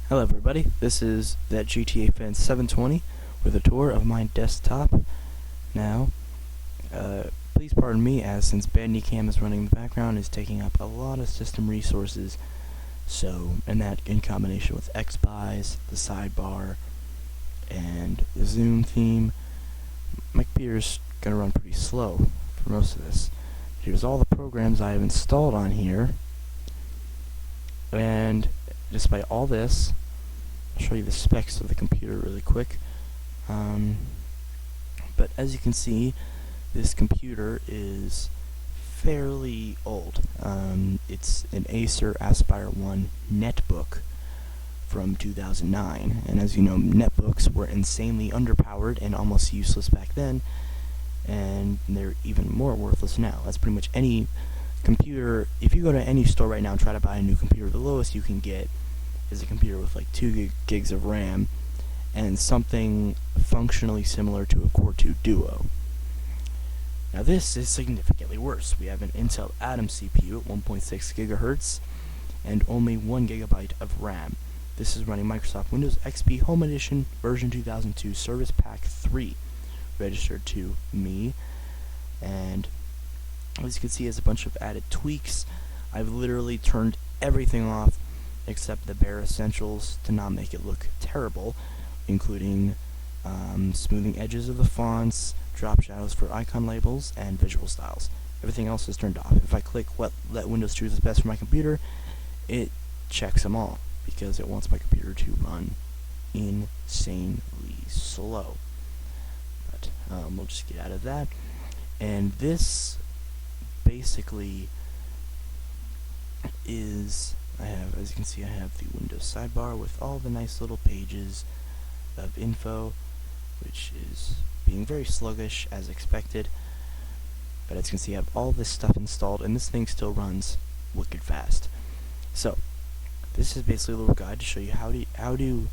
Hello everybody, this is that GTA Fan 720 with a tour of my desktop. Now, please pardon me, as since Bandicam is running in the background, is taking up a lot of system resources. So, and that in combination with XBuys, the sidebar, and the zoom theme, my computer's gonna run pretty slow for most of this. Here's all the programs I have installed on here, and despite all this, I'll show you the specs of the computer really quick. But as you can see, this computer is fairly old. It's an Acer Aspire One Netbook from 2009, and as you know, netbooks were insanely underpowered and almost useless back then, and they're even more worthless now. That's pretty much any computer. If you go to any store right now and try to buy a new computer, the lowest you can get is a computer with like 2 gigs of RAM and something functionally similar to a Core 2 Duo. Now this is significantly worse. We have an Intel Atom CPU at 1.6 gigahertz and only 1 gigabyte of RAM. This is running Microsoft Windows XP Home Edition version 2002 Service Pack 3, registered to me, and as you can see, has a bunch of added tweaks. I've literally turned everything off except the bare essentials to not make it look terrible, including smoothing edges of the fonts, drop shadows for icon labels, and visual styles. Everything else is turned off. If I click let Windows choose is best for my computer, it checks them all because it wants my computer to run insanely slow. But we'll just get out of that. And this basically is, as you can see, I have the Windows sidebar with all the nice little pages of info, which is being very sluggish as expected. But as you can see, I have all this stuff installed, and this thing still runs wicked fast. So this is basically a little guide to show you how to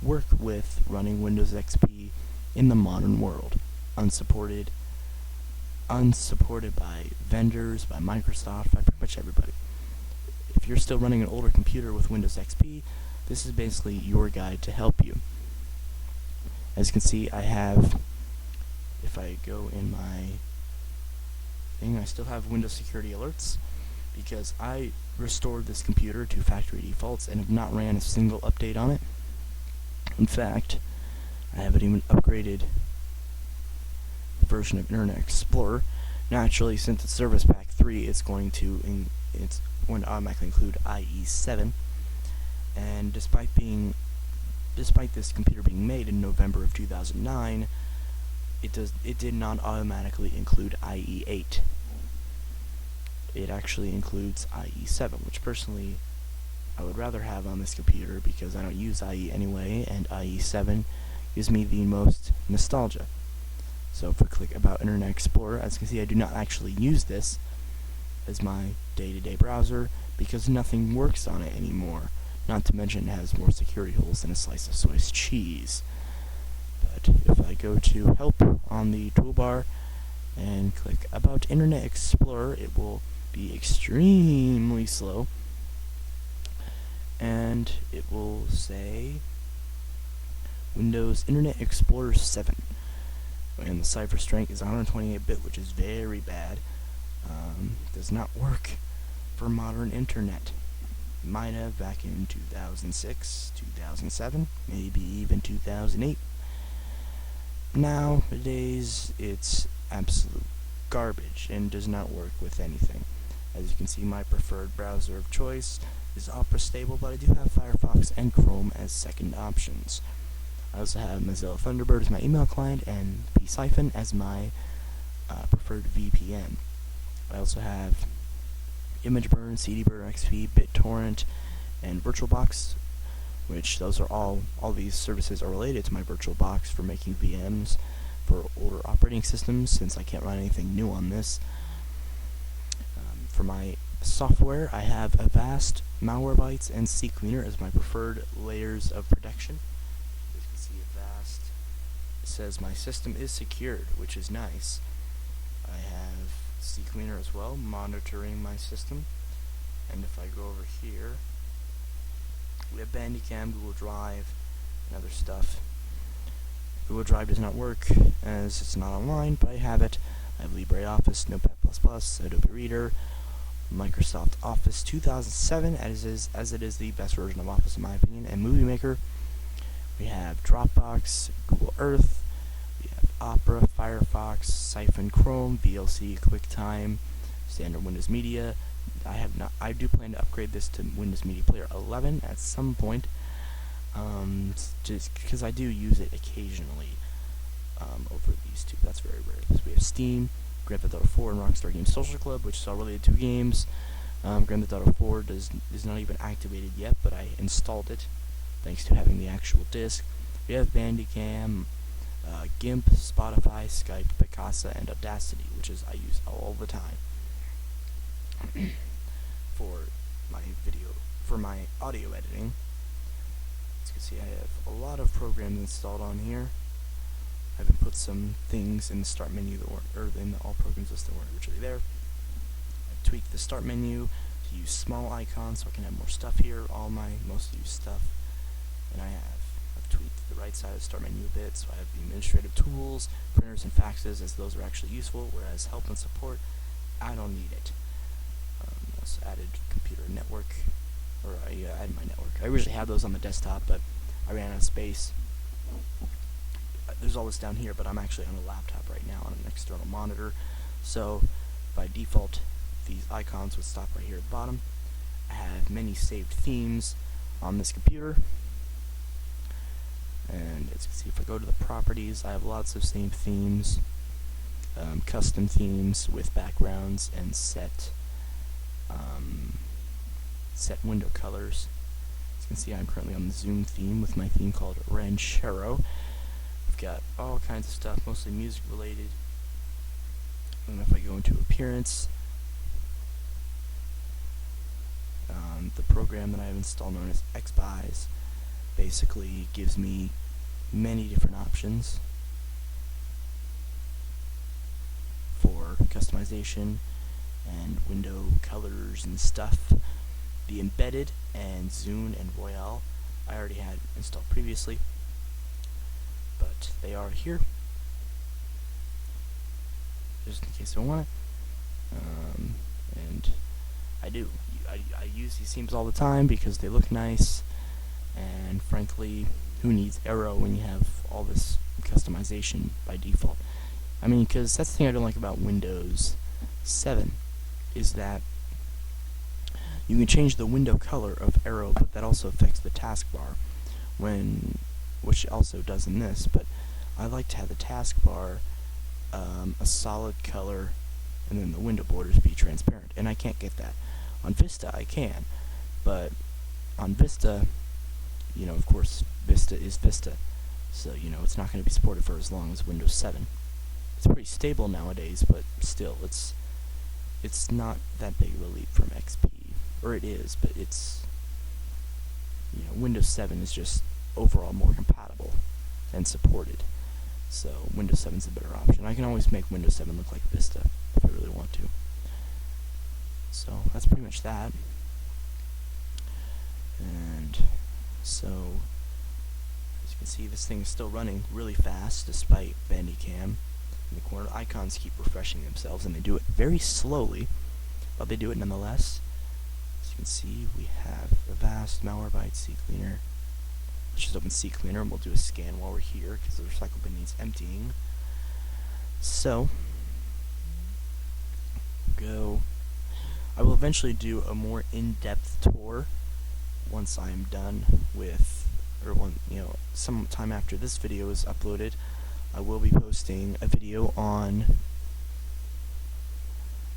work with running Windows XP in the modern world, unsupported by vendors, by Microsoft, by pretty much everybody. If you're still running an older computer with Windows XP, this is basically your guide to help you. As you can see, I have, if I go in my thing, I still have Windows security alerts because I restored this computer to factory defaults and have not ran a single update on it. In fact, I haven't even upgraded the version of Internet Explorer. Naturally, since it's Service Pack 3, it's going to automatically include IE7, and despite this computer being made in November of 2009, it did not automatically include IE8. It actually includes IE7, which personally I would rather have on this computer because I don't use IE anyway, and IE7 gives me the most nostalgia. So if we click About Internet Explorer, as you can see, I do not actually use this as my day-to-day browser because nothing works on it anymore. Not to mention it has more security holes than a slice of Swiss cheese. But if I go to Help on the toolbar and click About Internet Explorer, it will be extremely slow, and it will say Windows Internet Explorer 7, and the cipher strength is 128-bit, which is very bad. Does not work for modern internet. Might have back in 2006, 2007, maybe even 2008. Nowadays, it's absolute garbage and does not work with anything. As you can see, my preferred browser of choice is Opera Stable, but I do have Firefox and Chrome as second options. I also have Mozilla Thunderbird as my email client and psiphon as my preferred VPN. I also have ImageBurn, CDBurn, XP, BitTorrent, and VirtualBox, which those are all these services are related to my VirtualBox for making VMs for older operating systems, since I can't run anything new on this. For my software, I have Avast, Malwarebytes, and CCleaner as my preferred layers of protection. As you can see, Avast says my system is secured, which is nice. I have CCleaner as well, monitoring my system. And if I go over here, We have Bandicam, Google Drive, and other stuff. Google Drive does not work as it's not online, but I have it. I have LibreOffice, Notepad++, Adobe Reader, Microsoft Office 2007, as it is the best version of Office in my opinion, and Movie Maker. We have Dropbox, Google Earth, we have Opera, Firefox, Siphon, Chrome, VLC, QuickTime, Standard Windows Media. I do plan to upgrade this to Windows Media Player 11 at some point, just because I do use it occasionally over these two. That's very rare. So we have Steam, Grand Theft Auto 4, and Rockstar Games Social Club, which is all related to games. Grand Theft Auto 4 is not even activated yet, but I installed it thanks to having the actual disc. We have Bandicam, GIMP, Spotify, Skype, Picasa, and Audacity, which I use all the time for my audio editing. As you can see, I have a lot of programs installed on here. I haven't put some things in the start menu or in the all programs list that weren't originally there. I tweaked the start menu to use small icons so I can have more stuff here, all my most used stuff. And I've tweaked the right side of the start menu a bit, so I have the administrative tools, printers, and faxes, as those are actually useful, whereas help and support, I don't need it. I also added computer network, or I added my network. I originally had those on the desktop, but I ran out of space. There's all this down here, but I'm actually on a laptop right now on an external monitor, so by default these icons would stop right here at the bottom. I have many saved themes on this computer, and as you can see, if I go to the properties, I have lots of saved themes, custom themes with backgrounds and set window colors. As you can see, I'm currently on the Zoom theme with my theme called Ranchero. I've got all kinds of stuff, mostly music related. And if I go into Appearance, the program that I have installed, known as Xbuys, basically gives me many different options for customization and window colors and stuff. The Embedded and Zune and Royale I already had installed previously, but they are here just in case I want it. And I use these themes all the time because they look nice, and frankly, who needs Arrow when you have all this customization by default? I mean, because that's the thing I don't like about Windows 7, is that you can change the window color of Arrow, but that also affects the taskbar, which it also does in this, but I like to have the taskbar a solid color, and then the window borders be transparent, and I can't get that. On Vista I can, but on Vista, of course, Vista is Vista, so it's not going to be supported for as long as Windows 7. It's pretty stable nowadays, but still, it's not that big of a leap from XP, or it is, but it's, Windows 7 is just overall more compatible and supported, so Windows 7 is a better option. I can always make Windows 7 look like Vista if I really want to. So that's pretty much that. And so, as you can see, this thing is still running really fast despite Bandicam. In the corner, icons keep refreshing themselves, and they do it very slowly, but they do it nonetheless. As you can see, we have Avast, Malwarebytes, CCleaner. Let's just open CCleaner, and we'll do a scan while we're here, because the recycle bin needs emptying. So, I will eventually do a more in-depth tour once I am done with, some time after this video is uploaded. I will be posting a video on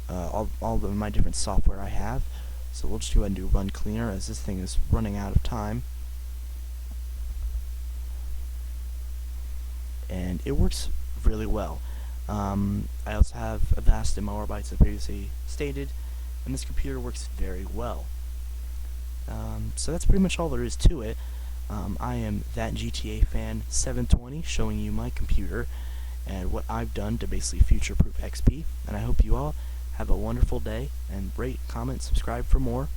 all of my different software I have. So we'll just go ahead and do Run Cleaner, as this thing is running out of time. And it works really well. I also have Avast and Malwarebytes, as previously stated, and this computer works very well. So that's pretty much all there is to it. I am that GTA fan 720, showing you my computer and what I've done to basically future-proof XP, and I hope you all have a wonderful day, and rate, comment, subscribe for more.